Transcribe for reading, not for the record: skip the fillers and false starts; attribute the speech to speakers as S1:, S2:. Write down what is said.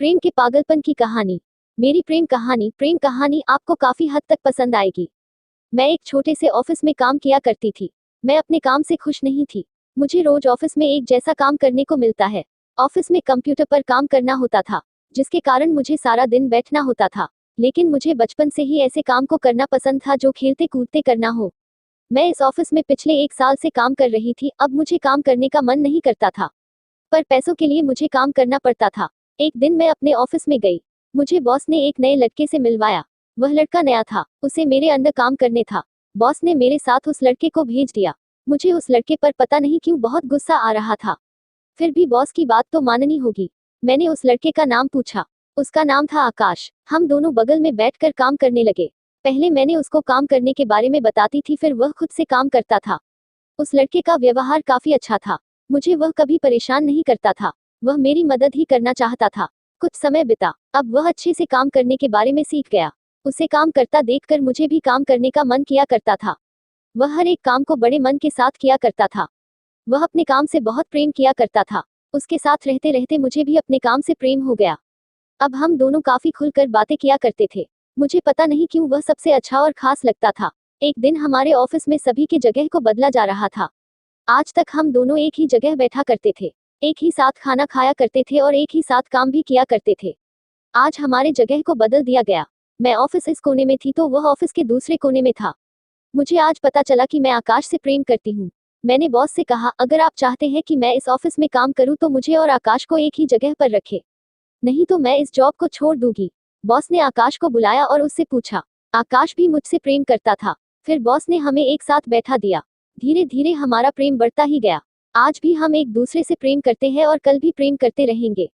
S1: प्रेम के पागलपन की कहानी। मेरी प्रेम कहानी आपको काफी हद तक पसंद आएगी। मैं एक छोटे से ऑफिस में काम किया करती थी। मैं अपने काम से खुश नहीं थी। मुझे रोज ऑफिस में एक जैसा काम करने को मिलता है। ऑफिस में कंप्यूटर पर काम करना होता था, जिसके कारण मुझे सारा दिन बैठना होता था। लेकिन मुझे बचपन से ही ऐसे काम को करना पसंद था जो खेलते कूदते करना हो। मैं इस ऑफिस में पिछले 1 साल से काम कर रही थी। अब मुझे काम करने का मन नहीं करता था, पर पैसों के लिए मुझे काम करना पड़ता था। एक दिन मैं अपने ऑफिस में गई। मुझे बॉस ने एक नए लड़के से मिलवाया। वह लड़का नया था, उसे मेरे अंडर काम करने था। बॉस ने मेरे साथ उस लड़के को भेज दिया। मुझे उस लड़के पर पता नहीं क्यों बहुत गुस्सा आ रहा था। फिर भी बॉस की बात तो माननी होगी। मैंने उस लड़के का नाम पूछा। उसका नाम था आकाश। हम दोनों बगल में बैठकर काम करने लगे। पहले मैंने उसको काम करने के बारे में बताती थी, फिर वह खुद से काम करता था। उस लड़के का व्यवहार काफी अच्छा था। मुझे वह कभी परेशान नहीं करता था। वह मेरी मदद ही करना चाहता था। कुछ समय बिता, अब वह अच्छे से काम करने के बारे में सीख गया। उसे काम करता देखकर मुझे भी काम करने का मन किया करता था। वह हर एक काम को बड़े मन के साथ किया करता था। वह अपने काम से बहुत प्रेम किया करता था। उसके साथ रहते रहते मुझे भी अपने काम से प्रेम हो गया। अब हम दोनों काफी खुलकर बातें किया करते थे। मुझे पता नहीं क्यों वह सबसे अच्छा और खास लगता था। एक दिन हमारे ऑफिस में सभी के जगह को बदला जा रहा था। आज तक हम दोनों एक ही जगह बैठा करते थे, एक ही साथ खाना खाया करते थे और एक ही साथ काम भी किया करते थे। आज हमारे जगह को बदल दिया गया। मैं ऑफिस इस कोने में थी तो वह ऑफिस के दूसरे कोने में था। मुझे आज पता चला कि मैं आकाश से प्रेम करती हूँ। मैंने बॉस से कहा, अगर आप चाहते हैं कि मैं इस ऑफिस में काम करूँ तो मुझे और आकाश को एक ही जगह पर रखें, नहीं तो मैं इस जॉब को छोड़ दूंगी। बॉस ने आकाश को बुलाया और उससे पूछा। आकाश भी मुझसे प्रेम करता था। फिर बॉस ने हमें एक साथ बैठा दिया। धीरे धीरे हमारा प्रेम बढ़ता ही गया। आज भी हम एक दूसरे से प्रेम करते हैं और कल भी प्रेम करते रहेंगे।